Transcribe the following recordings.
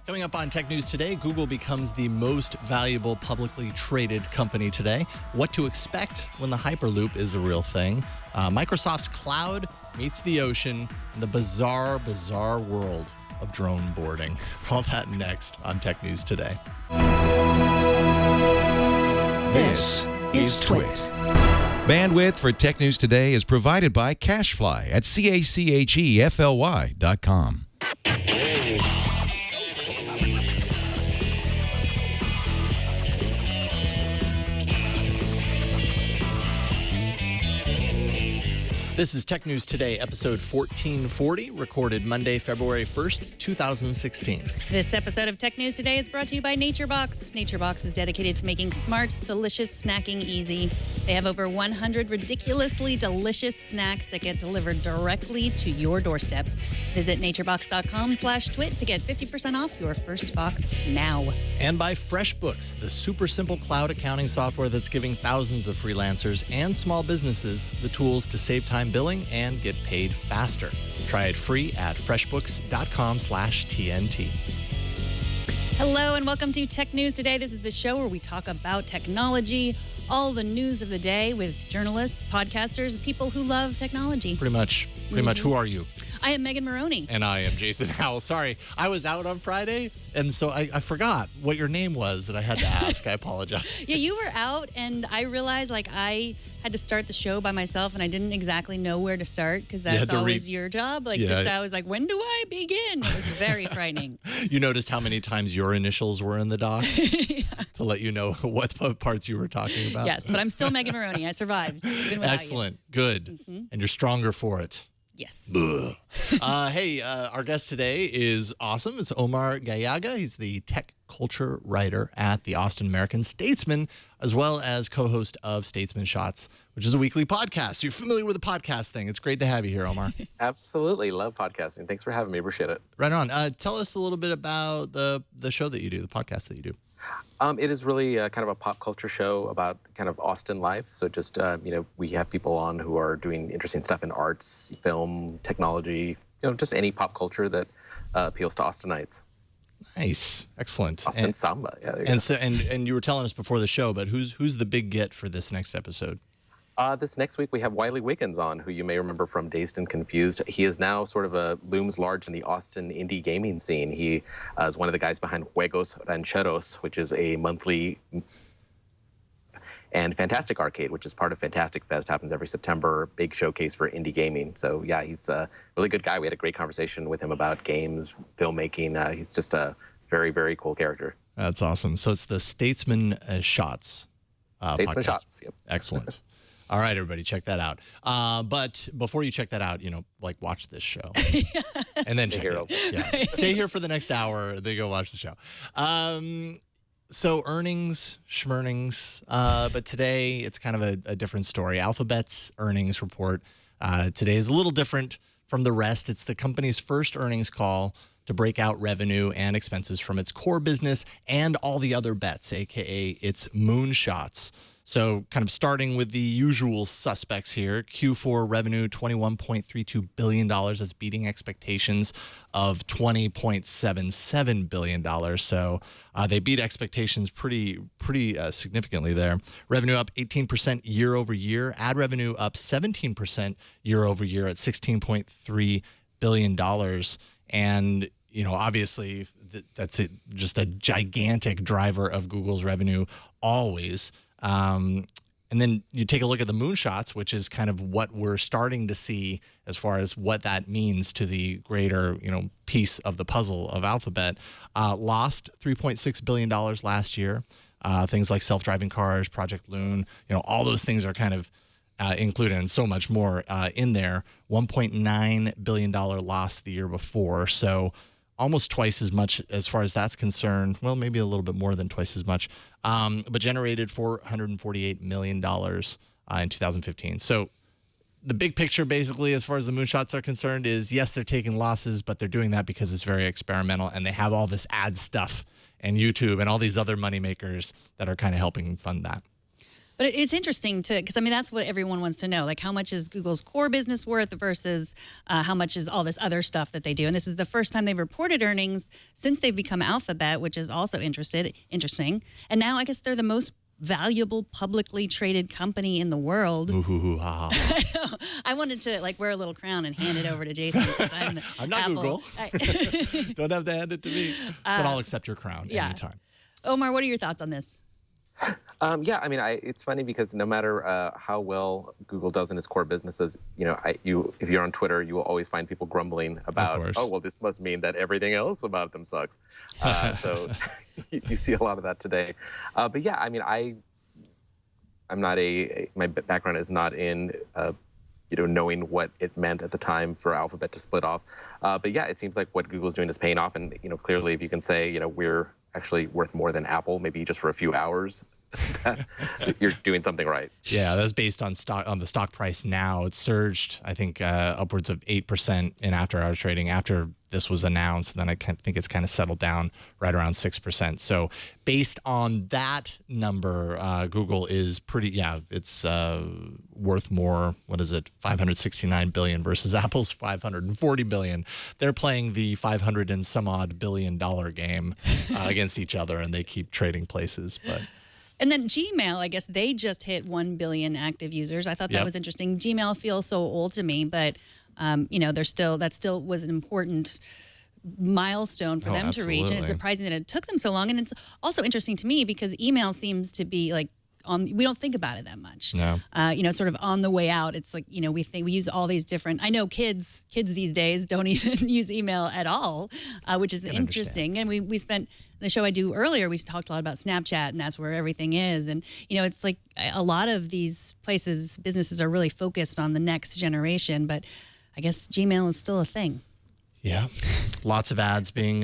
Coming up on Tech News Today, Google becomes the most valuable publicly traded company today. What to expect when the Hyperloop is a real thing. Microsoft's cloud meets the ocean in the bizarre world of drone boarding. All that next on Tech News Today. This is Twit. Bandwidth for Tech News Today is provided by CacheFly at CACHEFLY.com. This is Tech News Today, episode 1440, recorded Monday, February 1st, 2016. This episode of Tech News Today is brought to you by NatureBox. NatureBox is dedicated to making smart, delicious snacking easy. They have over 100 ridiculously delicious snacks that get delivered directly to your doorstep. Visit naturebox.com/twit to get 50% off your first box now. And by FreshBooks, the super simple cloud accounting software that's giving thousands of freelancers and small businesses the tools to save time billing and get paid faster. Try it free at freshbooks.com/TNT. Hello and welcome to Tech News Today. This is the show where we talk about technology, all the news of the day with journalists, podcasters, people who love technology. Pretty much. Who are you? I am Megan Morrone. And I am Jason Howell. Sorry, I was out on Friday, and so I forgot what your name was, and I had to ask. I apologize. Yeah, you were out, and I realized I had to start the show by myself, and I didn't exactly know where to start because that's always your job. I was like, when do I begin? It was very frightening. You noticed how many times your initials were in the doc to let you know what parts you were talking about? Yes, but I'm still Megan Morrone. I survived. Even without Excellent. You. Good. Mm-hmm. And you're stronger for it. Yes. Hey, our guest today is awesome. It's Omar Gallaga. He's the tech culture writer at the Austin American-Statesman, as well as co-host of Statesman Shots, which is a weekly podcast. You're familiar with the podcast thing. It's great to have you here, Omar. Absolutely. Love podcasting. Thanks for having me. Appreciate it. Right on. Tell us a little bit about the show that you do, the podcast that you do. It is really kind of a pop culture show about kind of Austin life. So just, we have people on who are doing interesting stuff in arts, film, technology, just any pop culture that appeals to Austinites. Nice. Excellent. Austin Samba. Yeah. And you were telling us before the show, but who's the big get for this next episode? This next week, we have Wiley Wiggins on, who you may remember from Dazed and Confused. He is now sort of looms large in the Austin indie gaming scene. He is one of the guys behind Juegos Rancheros, which is a monthly, and Fantastic Arcade, which is part of Fantastic Fest, happens every September, big showcase for indie gaming. So yeah, he's a really good guy. We had a great conversation with him about games, filmmaking. He's just a very, very cool character. That's awesome. So it's the Statesman Shots Statesman podcast. Shots, yep. Excellent. All right, everybody, check that out. But before you check that out, watch this show. And then check it. Yeah. Stay here for the next hour, then go watch the show. So earnings, schmurnings, but today it's kind of a different story. Alphabet's earnings report today is a little different from the rest. It's the company's first earnings call to break out revenue and expenses from its core business and all the other bets, a.k.a. its moonshots. So kind of starting with the usual suspects here, Q4 revenue, $21.32 billion. That's beating expectations of $20.77 billion. So they beat expectations pretty significantly there. Revenue up 18% year over year. Ad revenue up 17% year over year at $16.3 billion. And obviously that's just a gigantic driver of Google's revenue always. And then you take a look at the moonshots, which is kind of what we're starting to see as far as what that means to the greater, piece of the puzzle of Alphabet. Lost $3.6 billion last year. Things like self-driving cars, Project Loon, all those things are kind of included and so much more in there. $1.9 billion loss the year before. So almost twice as much as far as that's concerned. Well, maybe a little bit more than twice as much, but generated $448 million in 2015. So the big picture, basically, as far as the moonshots are concerned, is yes, they're taking losses, but they're doing that because it's very experimental, and they have all this ad stuff and YouTube and all these other moneymakers that are kind of helping fund that. But it's interesting because I mean, that's what everyone wants to know. Like, how much is Google's core business worth versus how much is all this other stuff that they do? And this is the first time they've reported earnings since they've become Alphabet, which is also interesting. And now I guess they're the most valuable publicly traded company in the world. Ooh, ha, ha. I wanted to like wear a little crown and hand it over to Jason. I'm not Apple. Google. Don't have to hand it to me. But I'll accept your crown anytime. Omar, what are your thoughts on this? Yeah, I mean, it's funny because no matter how well Google does in its core businesses, if you're on Twitter, you will always find people grumbling about, oh, well, this must mean that everything else about them sucks. So you see a lot of that today. But yeah, I mean, I'm not my background is not in knowing what it meant at the time for Alphabet to split off. But yeah, it seems like what Google's doing is paying off, and clearly, if you can say we're actually worth more than Apple, maybe just for a few hours, you're doing something right. Yeah, that's based on the stock price now. It surged, I think, upwards of 8% in after-hours trading after this was announced. Then I think it's kind of settled down right around 6%. So based on that number, Google is it's worth more. What is it? $569 billion versus Apple's $540 billion. They're playing the $500 and some odd billion game against each other, and they keep trading places. And then Gmail, I guess they just hit 1 billion active users. I thought that was interesting. Gmail feels so old to me, but that still was an important milestone for them to reach, and it's surprising that it took them so long. And it's also interesting to me because email seems to be like we don't think about it that much. No. Sort of on the way out. It's like, we use all these different, I know kids these days don't even use email at all, which is interesting. And we spent, the show I do earlier, we talked a lot about Snapchat, and that's where everything is. And, it's like a lot of these businesses are really focused on the next generation, but I guess Gmail is still a thing. Yeah, lots of ads being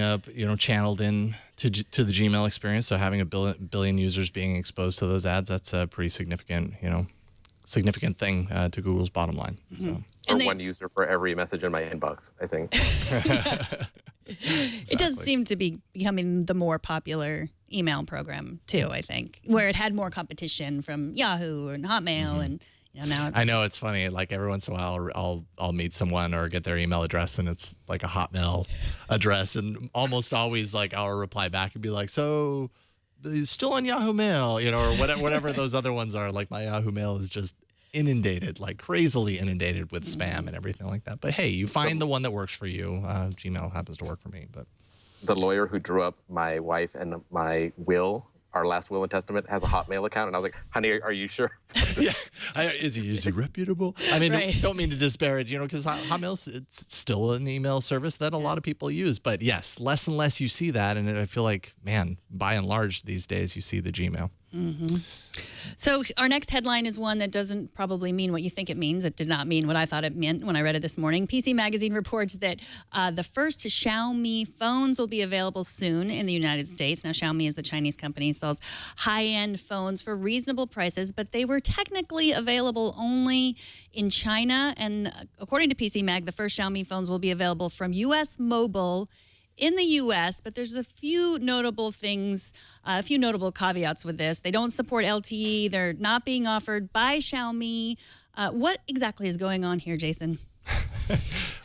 channeled in to the Gmail experience. So having a billion users being exposed to those ads, that's a pretty significant thing to Google's bottom line. Mm-hmm. So. Or one user for every message in my inbox, I think. It does seem to be becoming the more popular email program too, I think, where it had more competition from Yahoo and Hotmail and. Now I know it's funny. Like every once in a while, I'll meet someone or get their email address, and it's like a Hotmail address, and almost always like I'll reply back and be like, "So, still on Yahoo Mail, or whatever those other ones are." Like my Yahoo Mail is just inundated, like crazily inundated with spam and everything like that. But hey, you find the one that works for you. Gmail happens to work for me, but the lawyer who drew up my wife and my will. Our last will and testament has a Hotmail account, and I was like, "Honey, are you sure?" Yeah, is he reputable? I mean, don't mean to disparage, because Hotmail's it's still an email service that a lot of people use. But yes, less and less you see that, and I feel like, man, by and large these days you see the Gmail. Mm-hmm. So our next headline is one that doesn't probably mean what you think it means. It did not mean what I thought it meant when I read it this morning. PC Magazine reports that the first Xiaomi phones will be available soon in the United States. Now, Xiaomi is the Chinese company, sells high-end phones for reasonable prices, but they were technically available only in China. And according to PC Mag, the first Xiaomi phones will be available from U.S. Mobile in the U.S., but there's a few notable things, a few notable caveats with this. They don't support LTE. They're not being offered by Xiaomi. What exactly is going on here, Jason?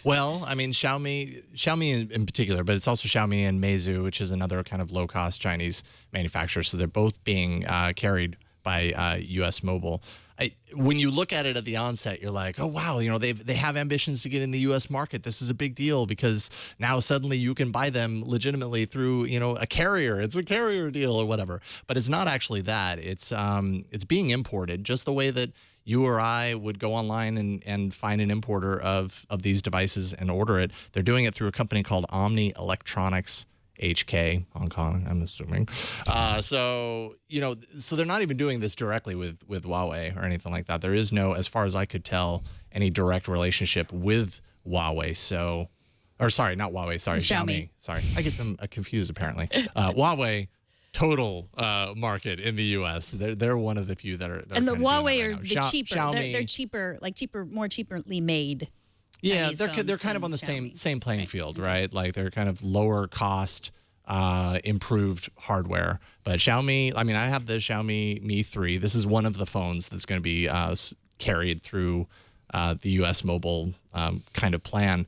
Well, I mean, Xiaomi in particular, but it's also Xiaomi and Meizu, which is another kind of low-cost Chinese manufacturer. So they're both being carried by U.S. Mobile. When you look at it at the onset, you're like, oh, wow, they have ambitions to get in the U.S. market. This is a big deal because now suddenly you can buy them legitimately through, a carrier. It's a carrier deal or whatever. But it's not actually that. It's being imported just the way that you or I would go online and find an importer of these devices and order it. They're doing it through a company called Omni Electronics HK, Hong Kong, I'm assuming. So they're not even doing this directly with Huawei or anything like that. There is no, as far as I could tell, any direct relationship with Huawei. Sorry, not Huawei. Sorry, Xiaomi. Sorry, I get them confused apparently. Huawei. Total market in the U.S. They're one of the few that are. And the Huawei are the cheaper. Xiaomi, they're cheaper, more cheaply made. Yeah, they're kind of on the same playing field, right? Like they're kind of lower cost improved hardware. But Xiaomi, I mean, I have the Xiaomi Mi 3. This is one of the phones that's going to be carried through the U.S. mobile kind of plan.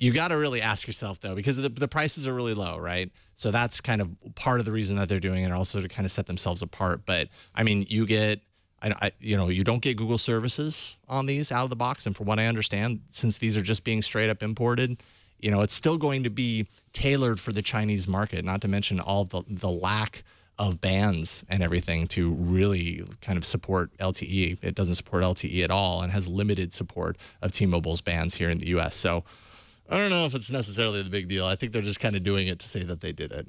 You got to really ask yourself, though, because the prices are really low, right? So that's kind of part of the reason that they're doing it, also to kind of set themselves apart. But I mean, you get, you don't get Google services on these out of the box. And from what I understand, since these are just being straight up imported, it's still going to be tailored for the Chinese market, not to mention all the lack of bands and everything to really kind of support LTE. It doesn't support LTE at all and has limited support of T-Mobile's bands here in the U.S. So I don't know if it's necessarily the big deal. I think they're just kind of doing it to say that they did it.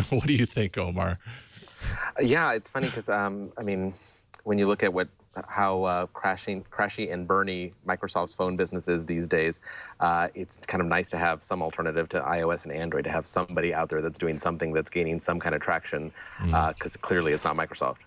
What do you think, Omar? Yeah, it's funny because, I mean, when you look at how crashy and burny Microsoft's phone business is these days, it's kind of nice to have some alternative to iOS and Android, to have somebody out there that's doing something that's gaining some kind of traction, because clearly it's not Microsoft.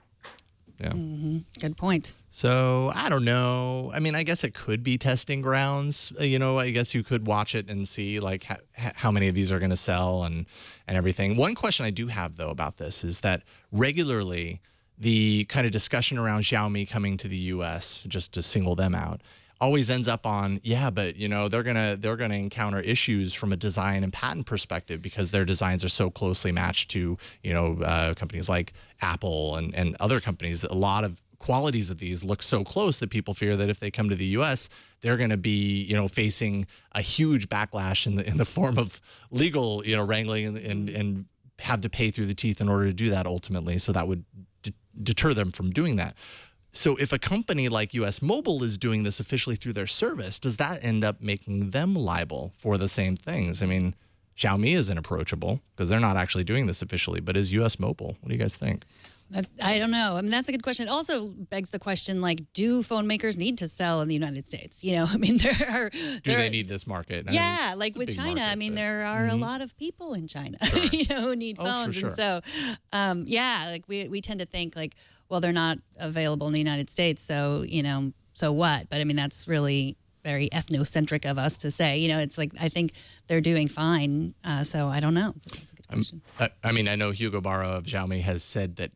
Yeah. Mm-hmm. Good point. So I don't know. I mean, I guess it could be testing grounds. I guess you could watch it and see like how many of these are going to sell and everything. One question I do have, though, about this is that regularly the kind of discussion around Xiaomi coming to the U.S., just to single them out, always ends up on, but they're gonna encounter issues from a design and patent perspective because their designs are so closely matched to companies like Apple and other companies. A lot of qualities of these look so close that people fear that if they come to the U.S., they're going to be facing a huge backlash in the form of legal wrangling and have to pay through the teeth in order to do that ultimately. So that would deter them from doing that. So if a company like US Mobile is doing this officially through their service, does that end up making them liable for the same things? I mean, Xiaomi isn't approachable because they're not actually doing this officially, but is US Mobile? What do you guys think? I don't know. I mean, that's a good question. It also begs the question, like, do phone makers need to sell in the United States? I mean, do they need this market? Yeah, like with China, market, I mean, there are a lot of people in China, who need phones. For sure. And so, like we tend to think like, well, they're not available in the United States, so, so what? But I mean, that's really very ethnocentric of us to say. It's like, I think they're doing fine. So I don't know. That's a good question. I mean, I know Hugo Barra of Xiaomi has said that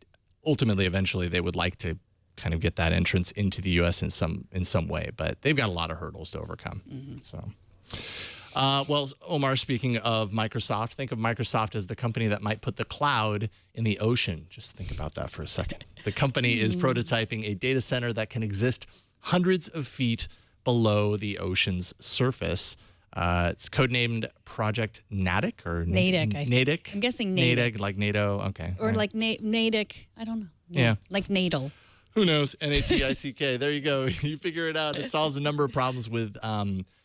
ultimately, eventually, they would like to kind of get that entrance into the U.S. in some way, but they've got a lot of hurdles to overcome. Mm-hmm. So, well, Omar, speaking of Microsoft, think of Microsoft as the company that might put the cloud in the ocean. Just think about that for a second. The company is prototyping a data center that can exist hundreds of feet below the ocean's surface. It's codenamed Project Natick or Natick. Natick. I'm guessing Natick, like NATO. Okay. Or like Natick. I don't know. Yeah. Like Nadal. Who knows? Natick. There you go. You figure it out. It solves a number of problems with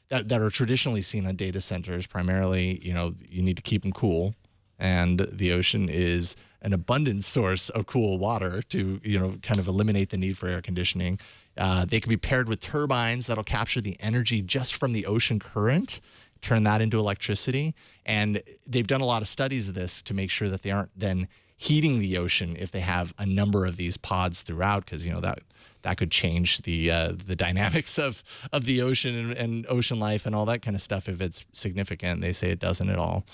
that are traditionally seen on data centers. Primarily, you need to keep them cool, and the ocean is an abundant source of cool water to kind of eliminate the need for air conditioning. They can be paired with turbines that'll capture the energy just from the ocean current, turn that into electricity. And they've done a lot of studies of this to make sure that they aren't then heating the ocean if they have a number of these pods throughout, because that could change the dynamics of the ocean and ocean life and all that kind of stuff if it's significant. They say it doesn't at all,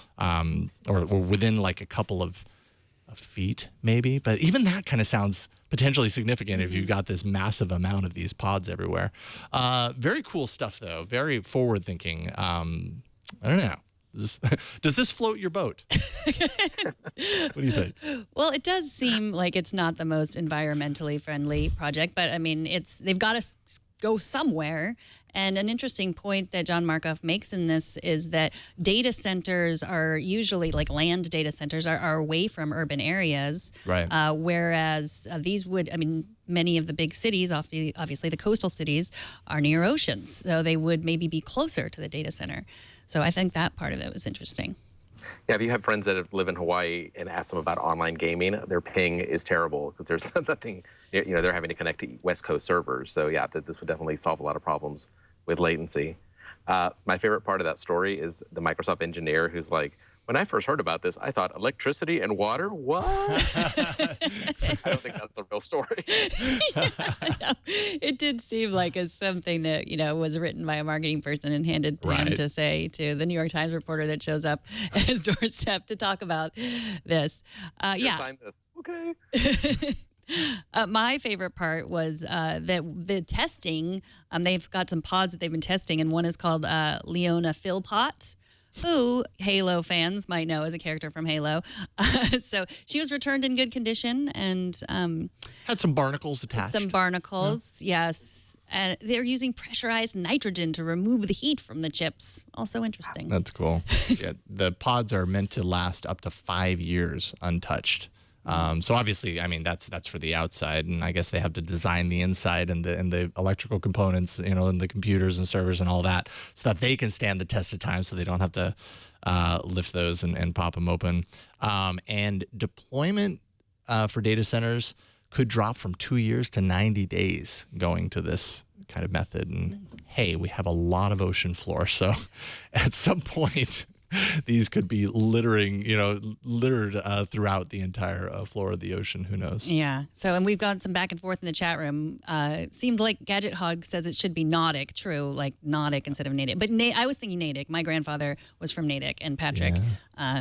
or within like a couple of feet maybe, but even that kind of sounds potentially significant if you've got this massive amount of these pods everywhere. Very cool stuff, though. Very forward thinking. I don't know. Does this float your boat? What do you think? Well, it does seem like it's not the most environmentally friendly project, but I mean, they've got to go somewhere. And an interesting point that John Markoff makes in this is that data centers are usually, like land data centers, are away from urban areas. Right. Whereas these would, I mean, many of the big cities, obviously the coastal cities, are near oceans. So they would maybe be closer to the data center. So I think that part of it was interesting. Yeah, if you have friends that live in Hawaii and ask them about online gaming, their ping is terrible because there's nothing, they're having to connect to West Coast servers. So yeah, this would definitely solve a lot of problems with latency. My favorite part of that story is the Microsoft engineer who's like, When I first heard about this, I thought electricity and water? What? I don't think that's a real story. Yeah, I know. It did seem like it's something that, was written by a marketing person and handed to him to say to the New York Times reporter that shows up at his doorstep to talk about this. Sign this. Okay. My favorite part was that the testing, they've got some pods that they've been testing, and one is called Leona Philpott, who Halo fans might know as a character from Halo. So she was returned in good condition and had some barnacles attached. Some barnacles, yes. And they're using pressurized nitrogen to remove the heat from the chips. Also interesting. That's cool. Yeah, the pods are meant to last up to 5 years untouched. So obviously, I mean, that's for the outside, and I guess they have to design the inside and the electrical components, and the computers and servers and all that, so that they can stand the test of time, so they don't have to lift those and pop them open. And deployment for data centers could drop from 2 years to 90 days going to this kind of method. And hey, we have a lot of ocean floor, so at some point these could be littered throughout the entire floor of the ocean. Who knows? Yeah. So, and we've got some back and forth in the chat room. Seemed like Gadget Hog says it should be Nautic. True, like Nautic instead of Natick. But I was thinking Natick. My grandfather was from Natick, and Patrick,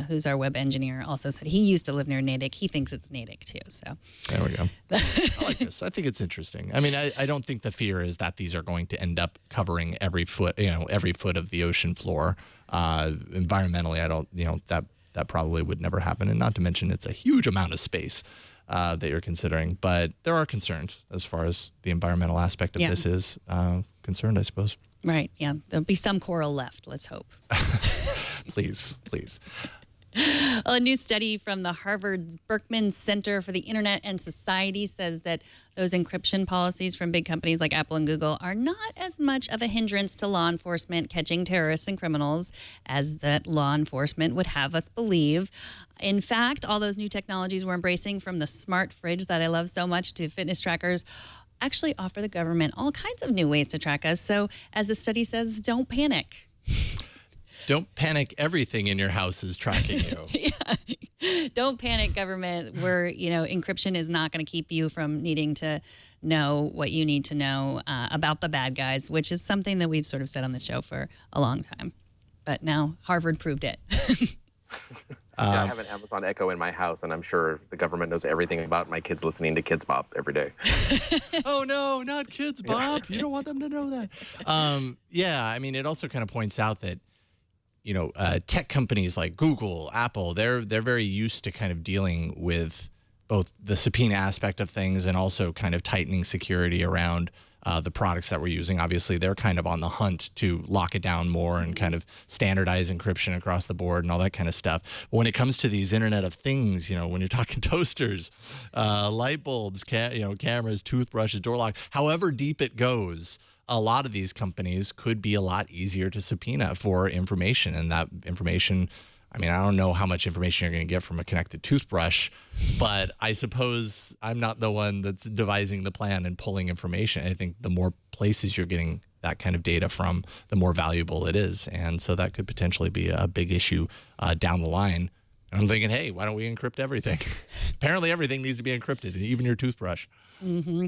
who's our web engineer, also said he used to live near Natick. He thinks it's Natick too. So there we go. I like this. I think it's interesting. I mean, I don't think the fear is that these are going to end up covering every foot of the ocean floor. Environmentally, I don't, that probably would never happen. And not to mention, it's a huge amount of space that you're considering. But there are concerns as far as the environmental aspect of this is concerned, I suppose. Right. Yeah. There'll be some coral left. Let's hope. Please. Well, a new study from the Harvard's Berkman Center for the Internet and Society says that those encryption policies from big companies like Apple and Google are not as much of a hindrance to law enforcement catching terrorists and criminals as that law enforcement would have us believe. In fact, all those new technologies we're embracing, from the smart fridge that I love so much to fitness trackers, actually offer the government all kinds of new ways to track us. So, as the study says, don't panic. Don't panic. Everything in your house is tracking you. Yeah. Don't panic, government. Encryption is not going to keep you from needing to know what you need to know about the bad guys, which is something that we've sort of said on the show for a long time. But now Harvard proved it. I have an Amazon Echo in my house, and I'm sure the government knows everything about my kids listening to Kids Bop every day. Oh, no, not Kids Bop. You don't want them to know that. I mean, it also kind of points out that tech companies like Google, Apple, they're very used to kind of dealing with both the subpoena aspect of things and also kind of tightening security around the products that we're using. Obviously, they're kind of on the hunt to lock it down more and kind of standardize encryption across the board and all that kind of stuff. But when it comes to these Internet of Things, when you're talking toasters, light bulbs, cameras, toothbrushes, door locks, however deep it goes, a lot of these companies could be a lot easier to subpoena for information. And that information, I mean, I don't know how much information you're going to get from a connected toothbrush, but I suppose I'm not the one that's devising the plan and pulling information. I think the more places you're getting that kind of data from, the more valuable it is. And so that could potentially be a big issue down the line. And I'm thinking, hey, why don't we encrypt everything? Apparently everything needs to be encrypted, even your toothbrush. Mm-hmm.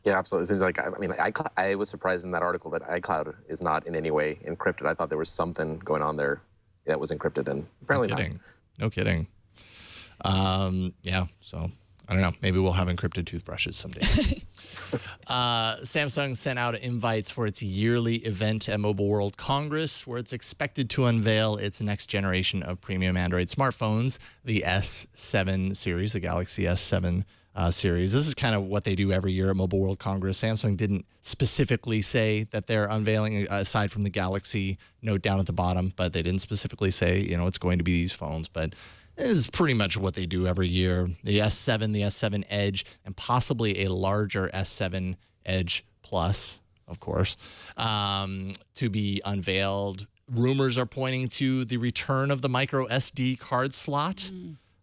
Yeah, absolutely. It seems like, I was surprised in that article that iCloud is not in any way encrypted. I thought there was something going on there that was encrypted, and apparently No kidding. So I don't know. Maybe we'll have encrypted toothbrushes someday. Samsung sent out invites for its yearly event at Mobile World Congress, where it's expected to unveil its next generation of premium Android smartphones, the S7 series, the Galaxy S7 series. This is kind of what they do every year at Mobile World Congress. Samsung didn't specifically say that they're unveiling, aside from the Galaxy note down at the bottom, but they didn't specifically say, it's going to be these phones. But this is pretty much what they do every year. The S7, the S7 Edge, and possibly a larger S7 Edge Plus, of course, to be unveiled. Rumors are pointing to the return of the micro SD card slot.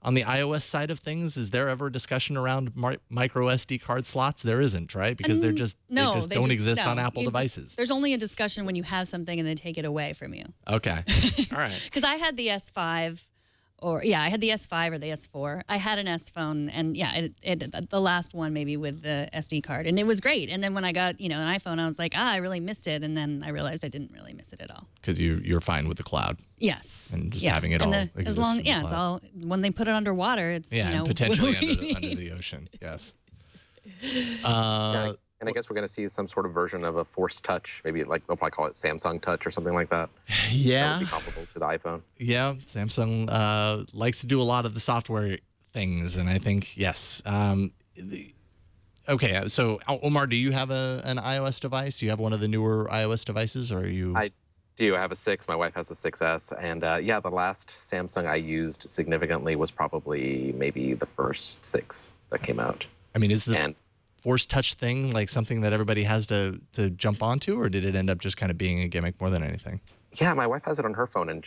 On the iOS side of things, is there ever a discussion around micro SD card slots? There isn't, right? Because they just don't exist on Apple devices. There's only a discussion when you have something and they take it away from you. Okay. All right. Because I had the S5. I had the S5 or the S4. I had an S phone, and the last one maybe with the SD card, and it was great. And then when I got an iPhone, I was like, I really missed it, and then I realized I didn't really miss it at all. Because you're fine with the cloud. Yes. And just having it all exist. As long, it's all when they put it underwater, it's and potentially under the ocean. Yes. And I guess we're going to see some sort of version of a Force Touch, maybe like they'll probably call it Samsung Touch or something like that. Yeah. That would be comparable to the iPhone. Yeah, Samsung likes to do a lot of the software things, and I think, yes. Okay, so Omar, do you have an iOS device? Do you have one of the newer iOS devices, or are you? I do. I have a 6. My wife has a 6S. And the last Samsung I used significantly was probably maybe the first 6 that came out. I mean, is the Force Touch thing like something that everybody has to jump onto, or did it end up just kind of being a gimmick more than anything? Yeah, my wife has it on her phone, and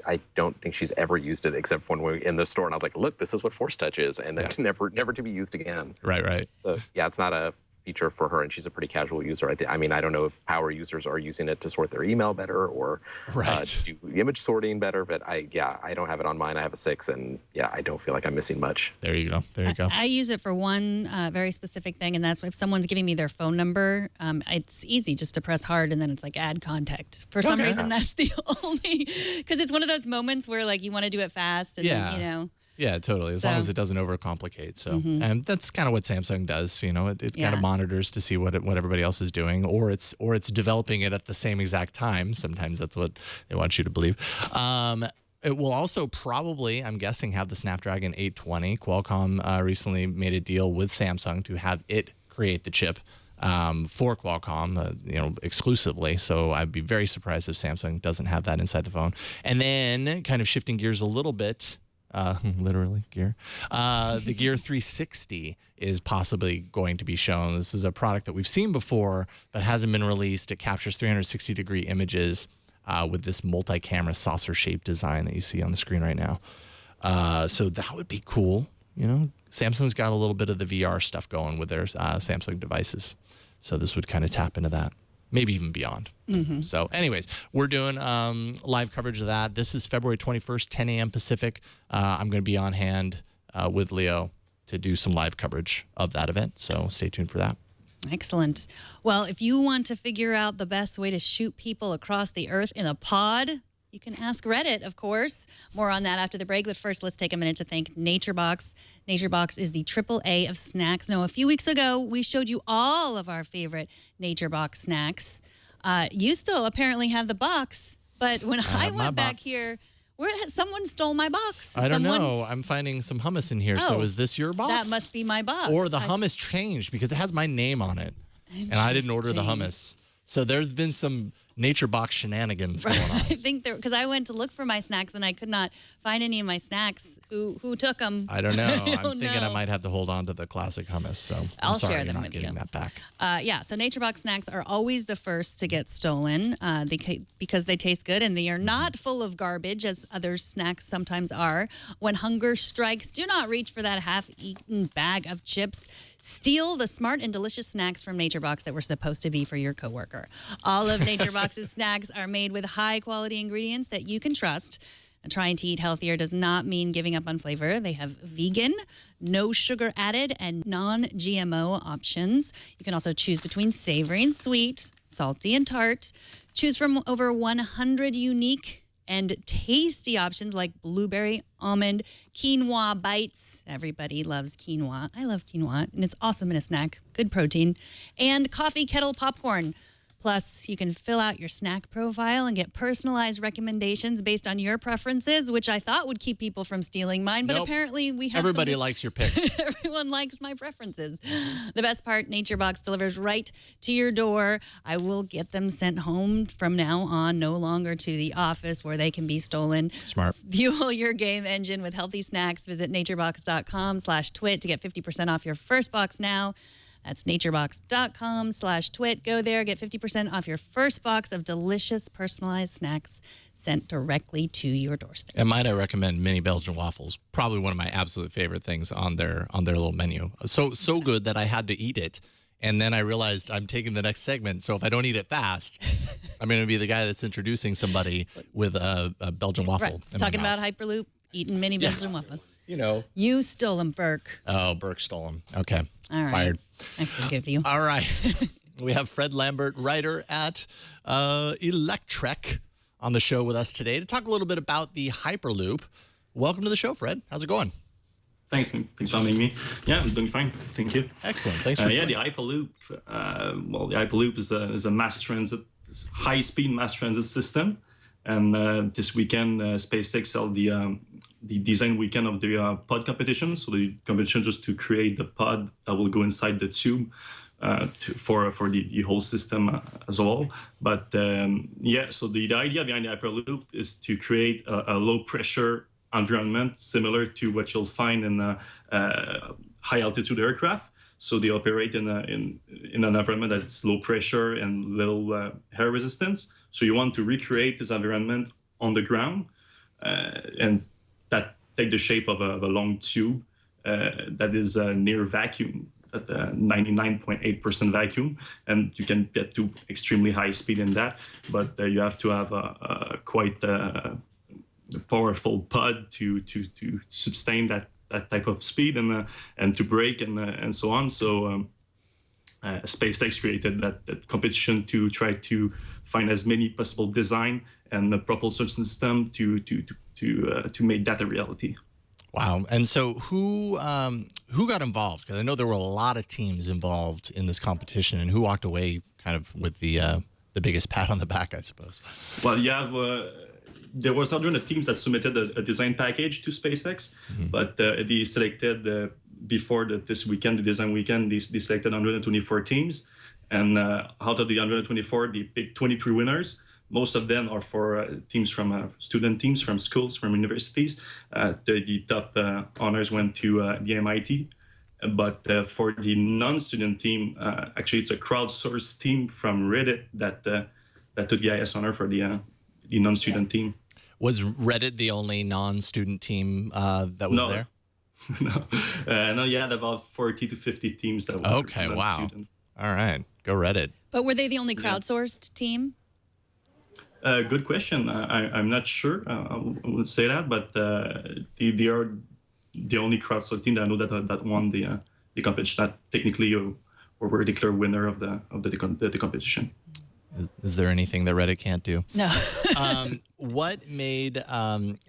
I don't think she's ever used it except for when we were in the store, and I was like, look, this is what Force Touch is, and then never to be used again. Right. So, it's not a feature for her, and she's a pretty casual user. I don't know if power users are using it to sort their email better or do image sorting better, but I don't have it on mine. I have a 6, and I don't feel like I'm missing much. There you go. I use it for one very specific thing, and that's if someone's giving me their phone number, it's easy just to press hard, and then it's like add contact. For some reason, that's the only, because it's one of those moments where like you want to do it fast, and then, Yeah, totally. As long as it doesn't overcomplicate. So, and that's kind of what Samsung does. It kind of monitors to see what everybody else is doing, or it's developing it at the same exact time. Sometimes that's what they want you to believe. It will also probably, I'm guessing, have the Snapdragon 820. Qualcomm recently made a deal with Samsung to have it create the chip for Qualcomm, exclusively. So I'd be very surprised if Samsung doesn't have that inside the phone. And then, kind of shifting gears a little bit. Literally gear. The Gear 360 is possibly going to be shown. This is a product that we've seen before, but hasn't been released. It captures 360-degree images with this multi-camera saucer-shaped design that you see on the screen right now. So that would be cool. Samsung's got a little bit of the VR stuff going with their Samsung devices. So this would kind of tap into that. Maybe even beyond. So anyways, we're doing live coverage of that. This is February 21st, 10 a.m. Pacific. I'm going to be on hand with Leo to do some live coverage of that event. So stay tuned for that. Excellent. Well, if you want to figure out the best way to shoot people across the earth in a pod, you can ask Reddit, of course. More on that after the break. But first, let's take a minute to thank NatureBox. NatureBox is the AAA of snacks. Now, a few weeks ago, we showed you all of our favorite NatureBox snacks. You still apparently have the box, but when I went back here, someone stole my box. I don't know. I'm finding some hummus in here. So is this your box? That must be my box. Or the hummus changed because it has my name on it. And I didn't order the hummus. So there's been some NatureBox shenanigans going on. I think because I went to look for my snacks and I could not find any of my snacks. Who took them? I don't know. I'm thinking I might have to hold on to the classic hummus. So I'll sorry share them you're not with getting you. that back. So NatureBox snacks are always the first to get stolen because they taste good and they are not full of garbage as other snacks sometimes are. When hunger strikes, do not reach for that half-eaten bag of chips. Steal the smart and delicious snacks from NatureBox that were supposed to be for your coworker. All of NatureBox's snacks are made with high-quality ingredients that you can trust. And trying to eat healthier does not mean giving up on flavor. They have vegan, no sugar added, and non-GMO options. You can also choose between savory and sweet, salty and tart. Choose from over 100 unique and tasty options like blueberry, almond, quinoa bites. Everybody loves quinoa. I love quinoa, and it's awesome in a snack. Good protein. And coffee kettle popcorn. Plus, you can fill out your snack profile and get personalized recommendations based on your preferences, which I thought would keep people from stealing mine. But apparently we have everybody likes your picks. Everyone likes my preferences. The best part, NatureBox delivers right to your door. I will get them sent home from now on, no longer to the office where they can be stolen. Smart. Fuel your game engine with healthy snacks. Visit naturebox.com/twit to get 50% off your first box now. That's naturebox.com/twit. Go there, get 50% off your first box of delicious personalized snacks sent directly to your doorstep. And might I recommend mini Belgian waffles? Probably one of my absolute favorite things on their little menu. So good that I had to eat it. And then I realized I'm taking the next segment. So if I don't eat it fast, I'm going to be the guy that's introducing somebody with a Belgian waffle. Right. Talking about Hyperloop, eating mini Belgian waffles. You know. You stole them, Burke. Oh, Burke stole them. Okay. All right. Fired. I forgive you. All right. We have Fred Lambert, writer at Electrek, on the show with us today to talk a little bit about the Hyperloop. Welcome to the show, Fred. How's it going? Thanks for having me. Yeah, I'm doing fine. Thank you. Excellent. Thanks for the Hyperloop. The Hyperloop is a mass transit, high-speed mass transit system. And this weekend, SpaceX held the design weekend of the pod competition. So the competition just to create the pod that will go inside the tube for the whole system as well. But so the idea behind the Hyperloop is to create a low-pressure environment similar to what you'll find in high-altitude aircraft. So they operate in an environment that's low pressure and little air resistance. So you want to recreate this environment on the ground, and that take the shape of a long tube that is near vacuum, at 99.8% vacuum, and you can get to extremely high speed in that. But you have to have a quite powerful pod to sustain that type of speed and to brake and so on. So SpaceX created that competition to try to find as many possible design and the propulsion system to make that a reality. Wow. And so who got involved? Because I know there were a lot of teams involved in this competition, and who walked away kind of with the biggest pat on the back, I suppose. Well, you have there was 100 teams that submitted a design package to SpaceX, but they selected before this weekend, the design weekend, they selected 124 teams, and out of the 124, they picked 23 winners. Most of them are for teams from student teams from schools, from universities. The top honors went to the MIT. But for the non-student team, actually, it's a crowdsourced team from Reddit that took the highest honor for the non-student team. Was Reddit the only non-student team that was there? No, you had about 40 to 50 teams that were non-student. Wow. All right, go Reddit. But were they the only crowdsourced team? Good question. I'm not sure. I would say that, but they are the only crowdsourced team that I know that won the competition. That technically were declared winner of the competition. Is there anything that Reddit can't do? No. What made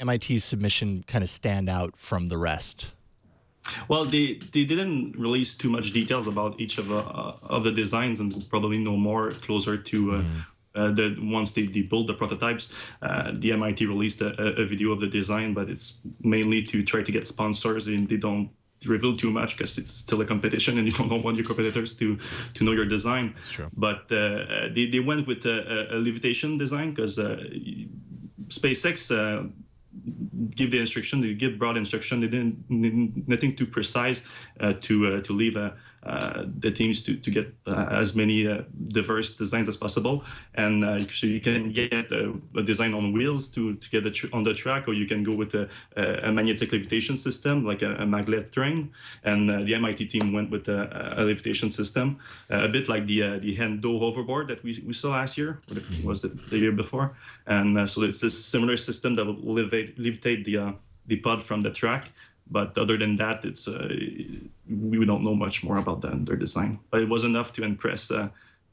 MIT's submission kind of stand out from the rest? Well, they didn't release too much details about each of the designs, and we'll probably know more closer to once they build the prototypes. The MIT released a video of the design, but it's mainly to try to get sponsors, and they don't reveal too much because it's still a competition and you don't want your competitors to know your design. That's true. But they went with a levitation design because SpaceX give the instruction. They give broad instruction. They didn't nothing too precise to leave the teams to get as many diverse designs as possible. And so you can get a design on wheels to get on the track, or you can go with a magnetic levitation system like a maglev train. And the MIT team went with a levitation system, a bit like the Hendo hoverboard that we saw last year, or was it the year before? And so it's a similar system that will levitate the pod from the track. But other than that, it's we don't know much more about their design. But it was enough to impress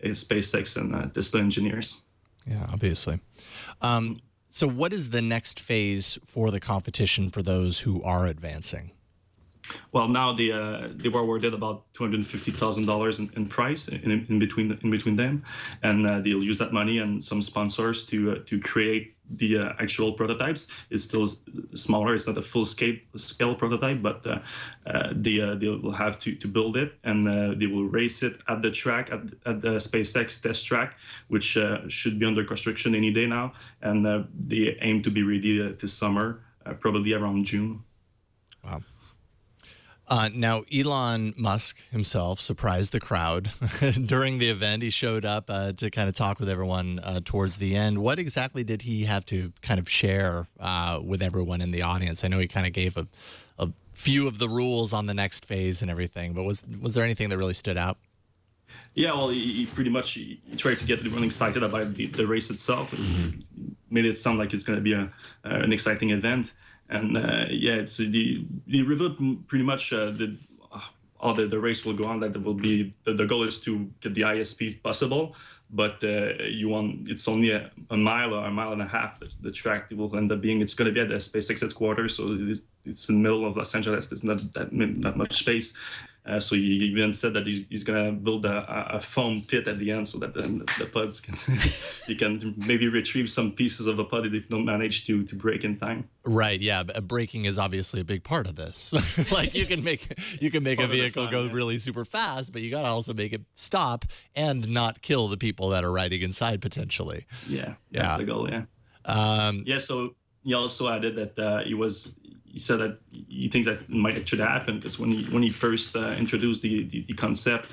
SpaceX and Tesla engineers. Yeah, obviously. So what is the next phase for the competition for those who are advancing? Well, now they were awarded about $250,000 in prize in between them, and they'll use that money and some sponsors to create the actual prototypes. It's still smaller. It's not a full scale prototype, but they will have to build it, and they will race it at the track at the SpaceX test track, which should be under construction any day now, and they aim to be ready this summer, probably around June. Wow. Now, Elon Musk himself surprised the crowd during the event. He showed up to kind of talk with everyone towards the end. What exactly did he have to kind of share with everyone in the audience? I know he kind of gave a few of the rules on the next phase and everything, but was there anything that really stood out? Yeah, well, he pretty much he tried to get everyone excited about the race itself. Mm-hmm. Made it sound like it's going to be an exciting event. And it's he revealed pretty much how the race will go on. That will be the goal is to get the highest speed possible, but it's only a mile or a mile and a half. The track will end up being. It's going to be at the SpaceX headquarters, so it's in the middle of Los Angeles. There's not that much space. So he even said that he's going to build a foam pit at the end so that the pods you can maybe retrieve some pieces of a pod if you don't manage to break in time. Right. Yeah. Braking is obviously a big part of this. Like you can make a vehicle go really super fast, but you got to also make it stop and not kill the people that are riding inside potentially. Yeah. That's the goal. Yeah. So he also added that he said that he thinks that might actually happen because when he first introduced the concept,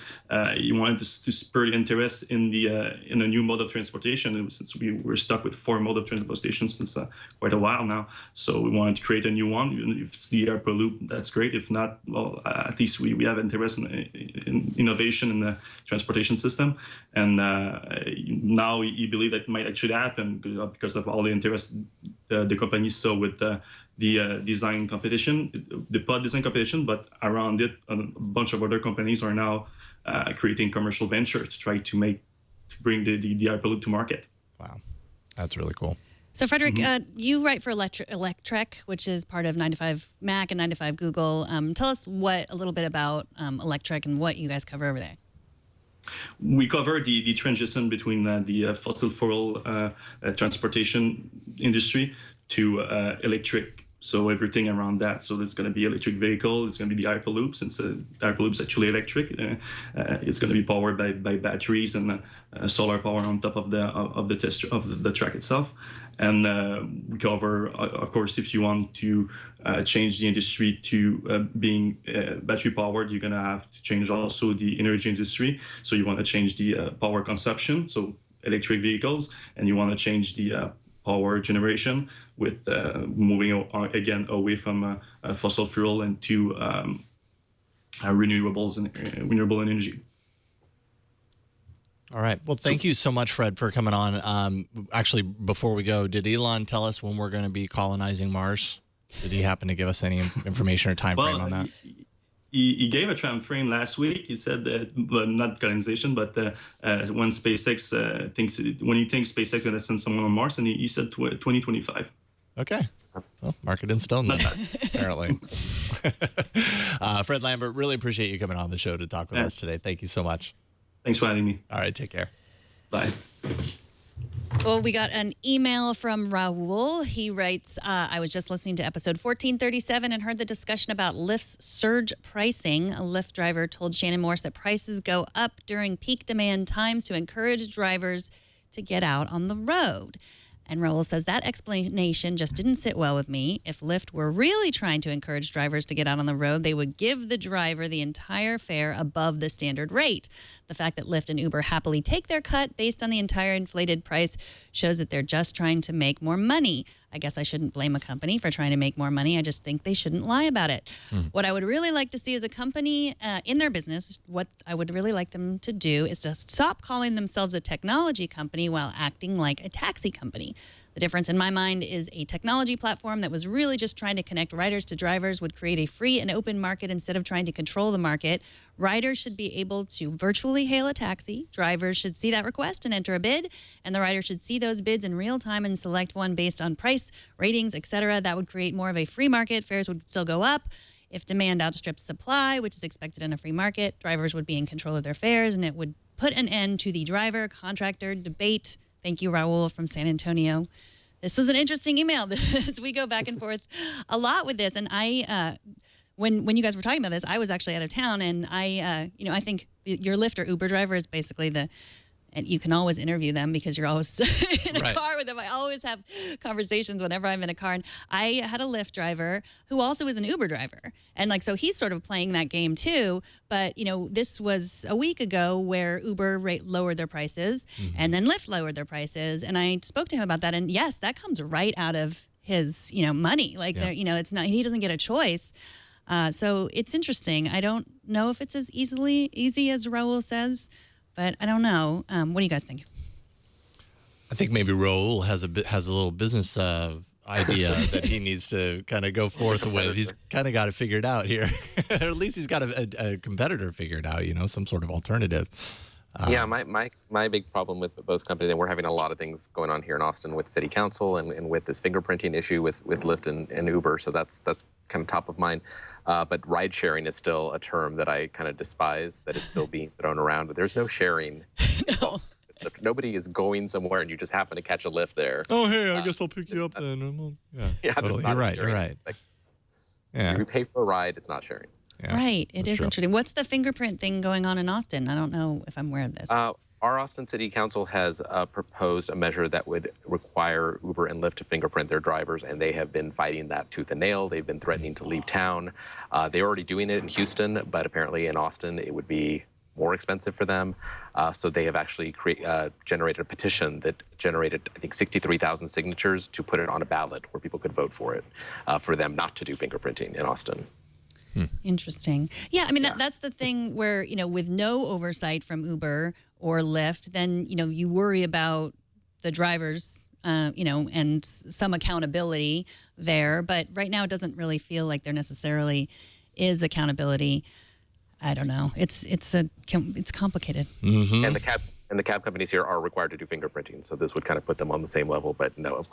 he wanted to spur interest in a new mode of transportation. Since we were stuck with 4 modes of transportation since quite a while now, so we wanted to create a new one. If it's the Hyperloop, that's great. If not, well, at least we have interest in innovation in the transportation system. And now he believes that it might actually happen because of all the interest the company saw with the design competition, the pod design competition, but around it, a bunch of other companies are now creating commercial ventures to try to bring the Hyperloop to market. Wow, that's really cool. So, Frederick, you write for Electrek, which is part of 9to5 Mac and 9to5 Google. Tell us a little bit about Electrek and what you guys cover over there. We cover the transition between the fossil fuel transportation industry to electric. So everything around that. So there's going to be electric vehicle. It's going to be the Hyperloop. Since the Hyperloop is actually electric, it's going to be powered by batteries and solar power on top of the track itself. And we cover, of course, if you want to change the industry to being battery powered, you're going to have to change also the energy industry. So you want to change the power consumption, so electric vehicles, and you want to change the power generation with moving again away from fossil fuel and to renewable energy. All right. Well, thank you so much, Fred, for coming on. Actually, before we go, did Elon tell us when we're going to be colonizing Mars? Did he happen to give us any information or time frame on that? He gave a time frame last week. He said that, well, not colonization, but when SpaceX when he thinks SpaceX is going to send someone on Mars, and he said 2025. Okay. Well, mark it in stone then, apparently. Fred Lambert, really appreciate you coming on the show to talk with us today. Thank you so much. Thanks for having me. All right, take care. Bye. Well, we got an email from Raul. He writes, I was just listening to episode 1437 and heard the discussion about Lyft's surge pricing. A Lyft driver told Shannon Morse that prices go up during peak demand times to encourage drivers to get out on the road. And Raul says that explanation just didn't sit well with me. If Lyft were really trying to encourage drivers to get out on the road, they would give the driver the entire fare above the standard rate. The fact that Lyft and Uber happily take their cut based on the entire inflated price shows that they're just trying to make more money. I guess I shouldn't blame a company for trying to make more money. I just think they shouldn't lie about it. What I would really like to see as a company in their business, what I would really like them to do is to stop calling themselves a technology company while acting like a taxi company. The difference in my mind is a technology platform that was really just trying to connect riders to drivers would create a free and open market instead of trying to control the market. Riders should be able to virtually hail a taxi. Drivers should see that request and enter a bid, and the rider should see those bids in real time and select one based on price, ratings, etc. That would create more of a free market. Fares would still go up. If demand outstrips supply, which is expected in a free market, drivers would be in control of their fares, and it would put an end to the driver-contractor debate. Thank you, Raul from San Antonio. This was an interesting email. We go back and forth a lot with this. And I, when you guys were talking about this, I was actually out of town, and I think your Lyft or Uber driver is basically and you can always interview them because you're always in a Right. car with them. I always have conversations whenever I'm in a car. And I had a Lyft driver who also is an Uber driver. And like, so he's sort of playing that game too. But, you know, this was a week ago where Uber lowered their prices and then Lyft lowered their prices. And I spoke to him about that. And yes, that comes right out of his, you know, money. Like, you know, it's not, he doesn't get a choice. So it's interesting. I don't know if it's as easy as Raul says, but I don't know. What do you guys think? I think maybe Raul has a little business idea that he needs to kind of go forth with. He's kind of got it figured out here. Or at least he's got a competitor figured out, you know, some sort of alternative. Yeah, my big problem with both companies, and we're having a lot of things going on here in Austin with City Council and with this fingerprinting issue with Lyft and Uber, so that's kind of top of mind. But ride sharing is still a term that I kind of despise, that is still being thrown around. There's no sharing. No. Nobody is going somewhere and you just happen to catch a Lyft there. Oh, hey, I guess I'll pick you up then. Yeah, totally. You're right. Yeah. If you pay for a ride, it's not sharing. Yeah, Right. It is true. interesting. What's the fingerprint thing going on in Austin? I don't know if I'm aware of this. Our Austin City Council has proposed a measure that would require Uber and Lyft to fingerprint their drivers, and they have been fighting that tooth and nail. They've been threatening to leave town. They're already doing it in Houston, but apparently in Austin it would be more expensive for them. So they have actually generated a petition that generated, I think, 63,000 signatures to put it on a ballot where people could vote for it, for them not to do fingerprinting in Austin. Interesting. Yeah, I mean, that's the thing where, you know, with no oversight from Uber or Lyft, then, you know, you worry about the drivers, you know, and some accountability there. But right now it doesn't really feel like there necessarily is accountability. I don't know. It's complicated. Mm-hmm. And the cab companies here are required to do fingerprinting, so this would kind of put them on the same level. But no,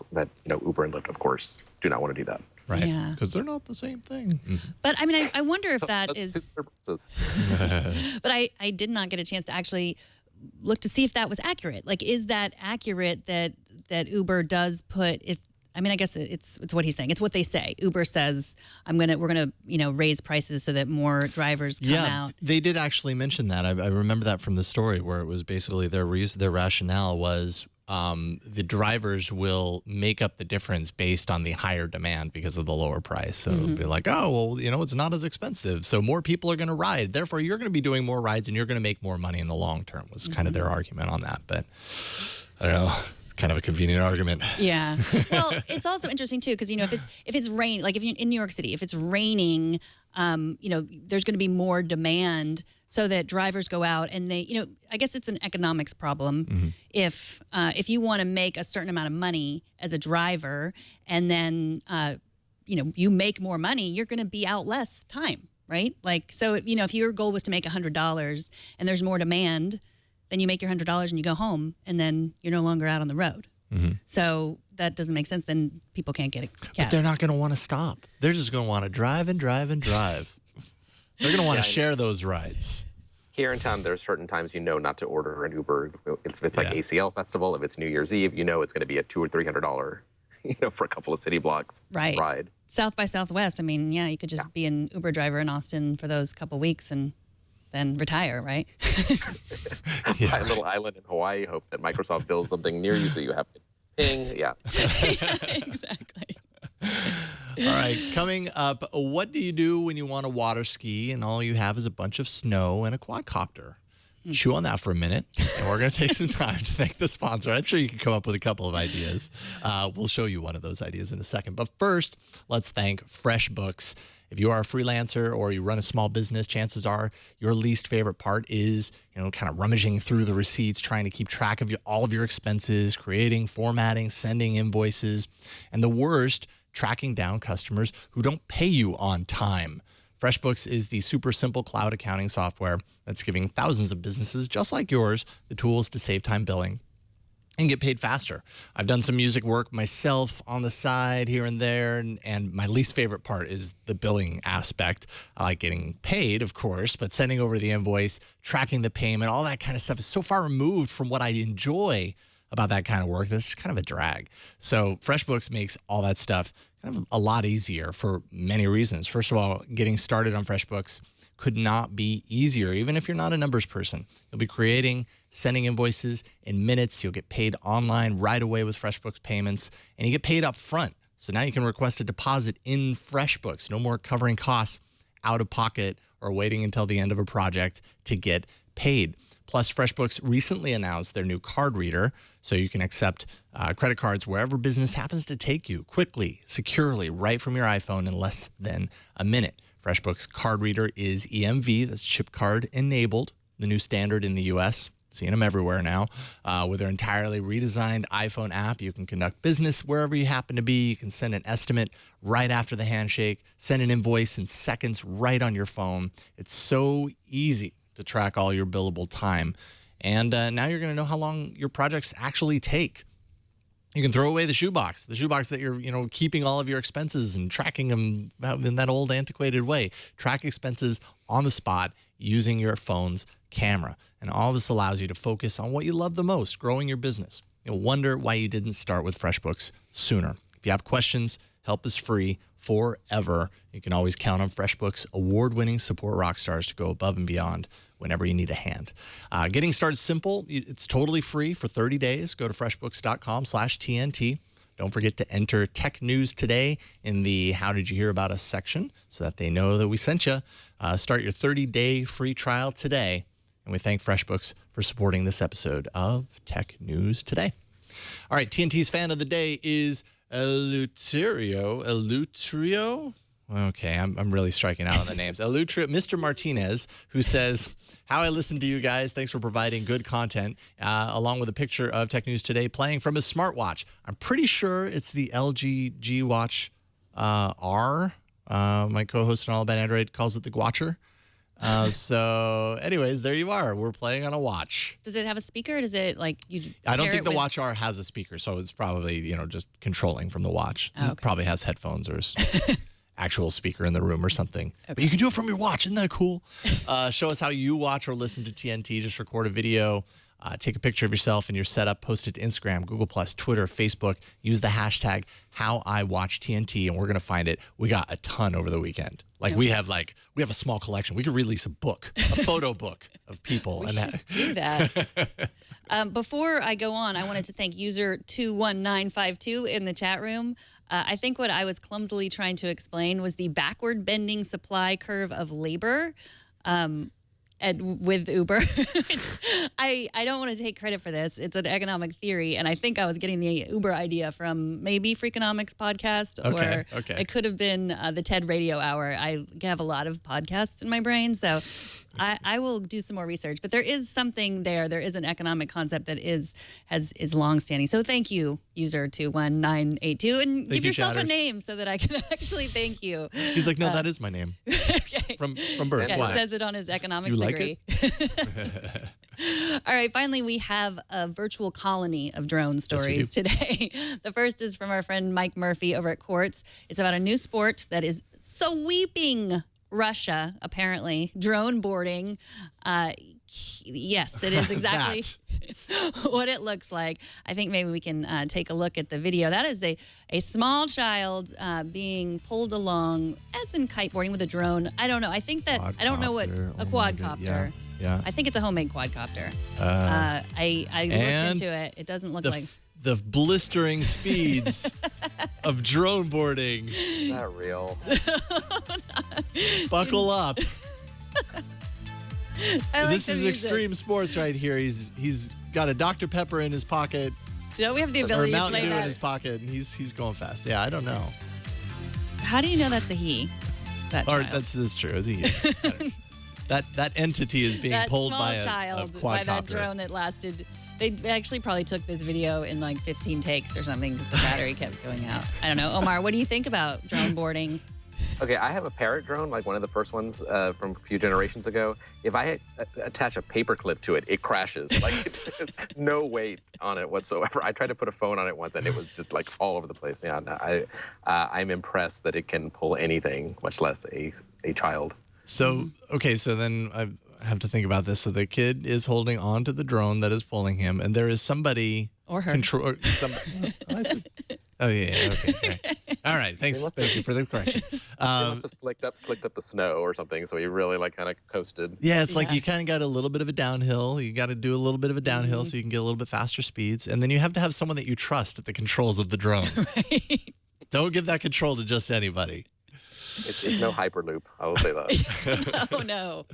Uber and Lyft, of course, do not want to do that. Right. Yeah. Because they're not the same thing. But I mean, I wonder if that That's is. two purposes. But I did not get a chance to actually look to see if that was accurate. Like, is that accurate that Uber does put if? I mean, I guess it's what he's saying. It's what they say. Uber says, we're gonna, you know, raise prices so that more drivers come out. They did actually mention that. I remember that from the story where it was basically their rationale was the drivers will make up the difference based on the higher demand because of the lower price. So it'll be like, oh, well, you know, it's not as expensive, so more people are going to ride. Therefore, you're going to be doing more rides and you're going to make more money in the long term was kind of their argument on that. But I don't know. Kind of a convenient argument. Yeah. Well, it's also interesting too because, you know, if it's rain, like if you're in New York City, if it's raining, you know, there's going to be more demand so that drivers go out and they, you know, I guess it's an economics problem. If you want to make a certain amount of money as a driver and then, you know, you make more money, you're going to be out less time, right? Like, so, you know, if your goal was to make $100 and there's more demand, then you make your $100 and you go home, and then you're no longer out on the road. So that doesn't make sense. Then people can't get a cab. But they're not going to want to stop. They're just going to want to drive and drive and drive. They're going to want to share those rides. Here in town, there are certain times you know not to order an Uber. If it's like ACL Festival, if it's New Year's Eve, you know it's going to be a $200 or $300, you know, for a couple of city blocks ride. South by Southwest. I mean, yeah, you could just be an Uber driver in Austin for those couple weeks and then retire, right? A little island in Hawaii, hope that Microsoft builds something near you so you have to ping. Yeah. Exactly. All right, coming up, what do you do when you want to water ski and all you have is a bunch of snow and a quadcopter? Chew on that for a minute, and we're going to take some time to thank the sponsor. I'm sure you can come up with a couple of ideas. We'll show you one of those ideas in a second. But first, let's thank FreshBooks. If you are a freelancer or you run a small business, chances are your least favorite part is, you know, kind of rummaging through the receipts, trying to keep track of all of your expenses, creating, formatting, sending invoices, and the worst, tracking down customers who don't pay you on time. FreshBooks is the super simple cloud accounting software that's giving thousands of businesses just like yours the tools to save time billing and get paid faster. I've done some music work myself on the side here and there, and my least favorite part is the billing aspect. I like getting paid, of course, but sending over the invoice, tracking the payment, all that kind of stuff is so far removed from what I enjoy about that kind of work. That's kind of a drag. So FreshBooks makes all that stuff kind of a lot easier for many reasons. First of all, getting started on FreshBooks could not be easier, even if you're not a numbers person. You'll be creating, sending invoices in minutes. You'll get paid online right away with FreshBooks payments, and you get paid up front. So now you can request a deposit in FreshBooks. No more covering costs out of pocket or waiting until the end of a project to get paid. Plus, FreshBooks recently announced their new card reader, so you can accept credit cards wherever business happens to take you, quickly, securely, right from your iPhone in less than a minute. FreshBooks card reader is EMV, that's chip card enabled, the new standard in the US. Seeing them everywhere now. With their entirely redesigned iPhone app, you can conduct business wherever you happen to be. You can send an estimate right after the handshake, send an invoice in seconds right on your phone. It's so easy to track all your billable time. And now you're going to know how long your projects actually take. You can throw away the shoebox that you're, keeping all of your expenses and tracking them in that old antiquated way. Track expenses on the spot using your phone's camera. And all this allows you to focus on what you love the most, growing your business. You'll wonder why you didn't start with FreshBooks sooner. If you have questions, help is free forever. You can always count on FreshBooks award-winning support rock stars to go above and beyond whenever you need a hand. Getting started simple. It's totally free for 30 days. Go to freshbooks.com/TNT. Don't forget to enter Tech News Today in the How Did You Hear About Us section so that they know that we sent you. Start your 30-day free trial today. And we thank FreshBooks for supporting this episode of Tech News Today. All right, TNT's fan of the day is Eleuterio. Okay, I'm really striking out on the names. Mr. Martinez, who says, how I listen to you guys. Thanks for providing good content, along with a picture of Tech News Today playing from his smartwatch. I'm pretty sure it's the LG G Watch R. My co-host in All About Android calls it the Gwatcher. So anyways, there you are. We're playing on a watch. Does it have a speaker? Or does it I don't think the Watch R has a speaker, so it's probably, just controlling from the watch. Oh, okay. It probably has headphones or actual speaker in the room or something. Okay. But you can do it from your watch. Isn't that cool? Show us how you watch or listen to TNT. Just record a video. Take a picture of yourself and your setup, post it to Instagram, Google+, Twitter, Facebook. Use the hashtag HowIWatchTNT, and we're going to find it. We got a ton over the weekend. We have a small collection. We could release a book, a photo book of people. We should do that. Before I go on, I wanted to thank user 21952 in the chat room. I think what I was clumsily trying to explain was the backward bending supply curve of labor. With Uber. I don't want to take credit for this. It's an economic theory, and I think I was getting the Uber idea from maybe Freakonomics podcast, or it could have been the TED Radio Hour. I have a lot of podcasts in my brain, so I will do some more research. But there is something there. There is an economic concept that is longstanding. So thank you, user 21982, and give yourself a name so that I can actually thank you. He's like, no, that is my name. Okay. From birth. Yeah, it says it on his economics degree. All right, finally, we have a virtual colony of drone stories today. The first is from our friend Mike Murphy over at Quartz. It's about a new sport that is sweeping Russia, apparently, drone boarding. Yes, it is exactly what it looks like. I think maybe we can take a look at the video. That is a small child being pulled along, as in kiteboarding with a drone. I don't know. I think that, I don't know what, a quadcopter. Yeah. I think it's a homemade quadcopter. I looked into it. It doesn't look like... The blistering speeds of drone boarding. Not real. Buckle up. This is extreme sports right here. He's got a Dr. Pepper in his pocket. Don't we have the ability to play Mountain Dew that? in his pocket, and he's going fast. Yeah, I don't know. How do you know that's a he? That child? That's true. It's a he. that entity is being pulled by a quadcopter. By that drone that lasted. They actually probably took this video in like 15 takes or something because the battery kept going out. I don't know. Omar, what do you think about drone boarding? Okay, I have a Parrot drone, like one of the first ones from a few generations ago. If I attach a paper clip to it, it crashes. Like, there's no weight on it whatsoever. I tried to put a phone on it once, and it was just like all over the place. Yeah, no, I'm impressed that it can pull anything, much less a child. So, okay, so then I have to think about this. So the kid is holding on to the drone that is pulling him, and there is somebody... Or her. Oh, yeah. Okay. All right. Thanks. Thank you for the correction. He must have slicked up the snow or something, so he really like kind of coasted. Yeah, it's like you kind of got a little bit of a downhill. You got to do a little bit of a downhill so you can get a little bit faster speeds. And then you have to have someone that you trust at the controls of the drone. Right. Don't give that control to just anybody. It's no Hyperloop, I will say that. Oh, no.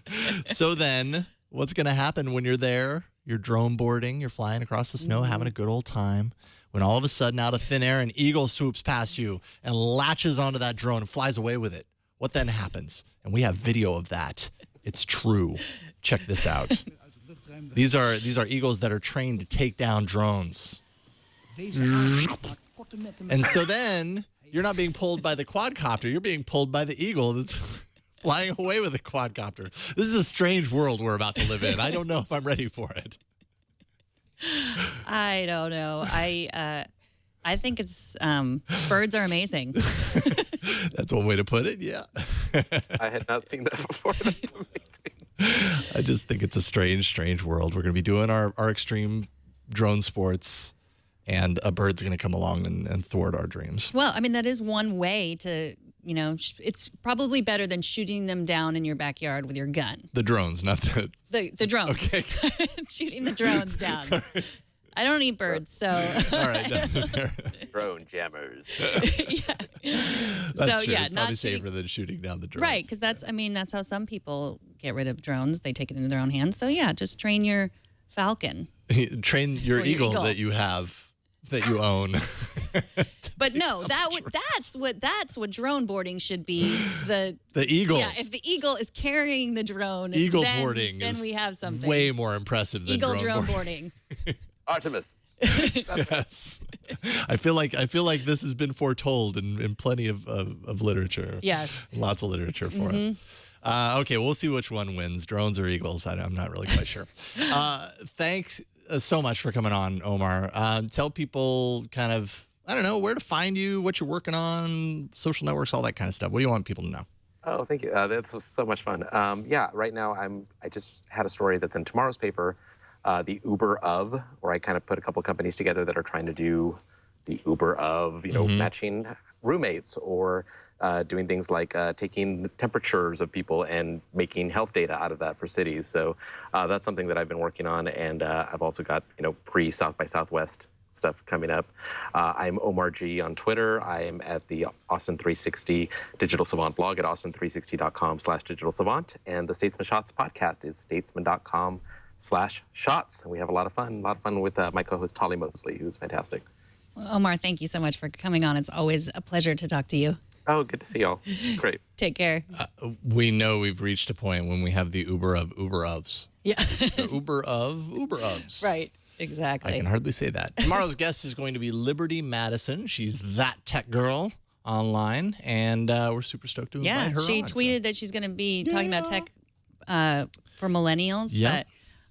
So then what's going to happen when you're there? You're drone boarding. You're flying across the snow, having a good old time. When all of a sudden, out of thin air, an eagle swoops past you and latches onto that drone and flies away with it. What then happens? And we have video of that. It's true. Check this out. These are eagles that are trained to take down drones. And so then you're not being pulled by the quadcopter. You're being pulled by the eagle that's flying away with a quadcopter. This is a strange world we're about to live in. I don't know if I'm ready for it. I don't know. I think it's birds are amazing. That's one way to put it. Yeah. I had not seen that before. That's amazing. I just think it's a strange world. We're going to be doing our extreme drone sports, and a bird's going to come along and thwart our dreams. Well, I mean, that is one way to, it's probably better than shooting them down in your backyard with your gun. The drones, not The drones. Okay. Shooting the drones down. I don't eat birds, so. All right. Drone jammers. Yeah. That's So, true. yeah, It's not probably shooting- safer than shooting down the drones. Right, because that's how some people get rid of drones. They take it into their own hands. So, yeah, just train your falcon. Train your Or your eagle eagle. that you have, that you own. But no, that's what drone boarding should be. The eagle. Yeah, if the eagle is carrying the drone, Eagle then, boarding then is we have something. way more impressive than Eagle drone drone boarding. boarding. Artemis. Yes. I feel like this has been foretold in plenty of literature. Yes. Lots of literature for us. Okay, we'll see which one wins, drones or eagles. I'm not really quite sure. Thanks so much for coming on, Omar. Tell people kind of, I don't know, where to find you, what you're working on, social networks, all that kind of stuff. What do you want people to know? Oh, thank you. That's so much fun. Yeah, right now I just had a story that's in tomorrow's paper, the Uber of, where I kind of put a couple companies together that are trying to do the Uber of, matching roommates or doing things like taking the temperatures of people and making health data out of that for cities. So that's something that I've been working on, and I've also got pre-South by Southwest stuff coming up. I'm Omar G on Twitter. I am at the Austin 360 Digital Savant blog at austin360.com/digital savant, and the Statesman Shots podcast is statesman.com/shots. And we have a lot of fun with my co-host Tolly Mosley, who's fantastic. Omar, thank you so much for coming on. It's always a pleasure to talk to you. Oh, good to see y'all. It's great. Take care. We know we've reached a point when we have the Uber of Uber ofs. Yeah. The Uber of Uber ofs. Right. Exactly. I can hardly say that. Tomorrow's guest is going to be Liberty Madison. She's that tech girl online, and we're super stoked to invite her she on, tweeted that she's going to be talking about tech for millennials. Yeah.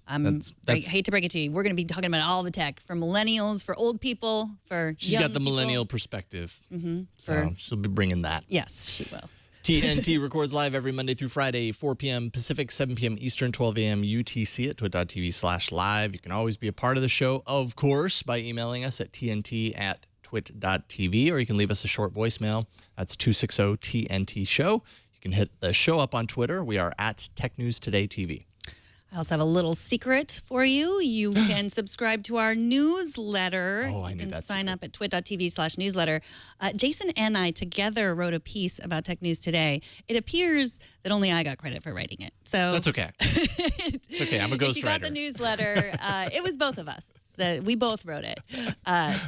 But I hate to break it to you. We're going to be talking about all the tech for millennials, for old people, for She's young got the people. millennial perspective. Mm-hmm. So she'll be bringing that. Yes, she will. TNT records live every Monday through Friday, 4 p.m. Pacific, 7 p.m. Eastern, 12 a.m. UTC at twit.tv/live. You can always be a part of the show, of course, by emailing us at tnt@twit.tv, or you can leave us a short voicemail. That's 260-TNT-SHOW. You can hit the show up on Twitter. We are at Tech News Today TV. I also have a little secret for you. You can subscribe to our newsletter. Oh, I You knew can that sign up at twit.tv/newsletter. Jason and I together wrote a piece about Tech News Today. It appears that only I got credit for writing it. So That's okay. It's okay. I'm a ghostwriter. If you got the newsletter, it was both of us. So we both wrote it.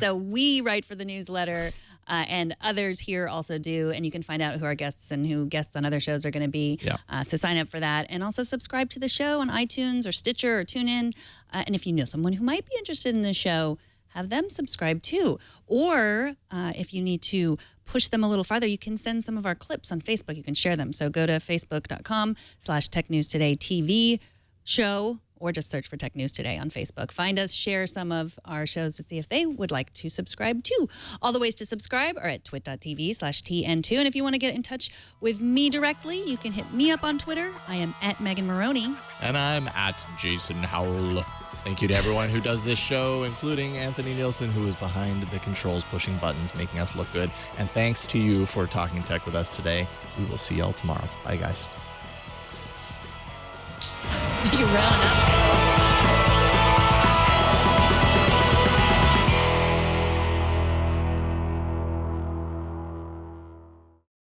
So we write for the newsletter, and others here also do. And you can find out who our guests and who guests on other shows are going to be. Yeah. So sign up for that. And also subscribe to the show on iTunes or Stitcher or TuneIn. And if you know someone who might be interested in the show, have them subscribe too. Or if you need to push them a little farther, you can send some of our clips on Facebook. You can share them. So go to facebook.com/TechNewsTodayTV show, or just search for Tech News Today on Facebook. Find us, share some of our shows to see if they would like to subscribe too. All the ways to subscribe are at twit.tv/TN2. And if you want to get in touch with me directly, you can hit me up on Twitter. I am at Megan Morrone. And I'm at Jason Howell. Thank you to everyone who does this show, including Anthony Nielsen, who is behind the controls, pushing buttons, making us look good. And thanks to you for talking tech with us today. We will see y'all tomorrow. Bye, guys. You round up.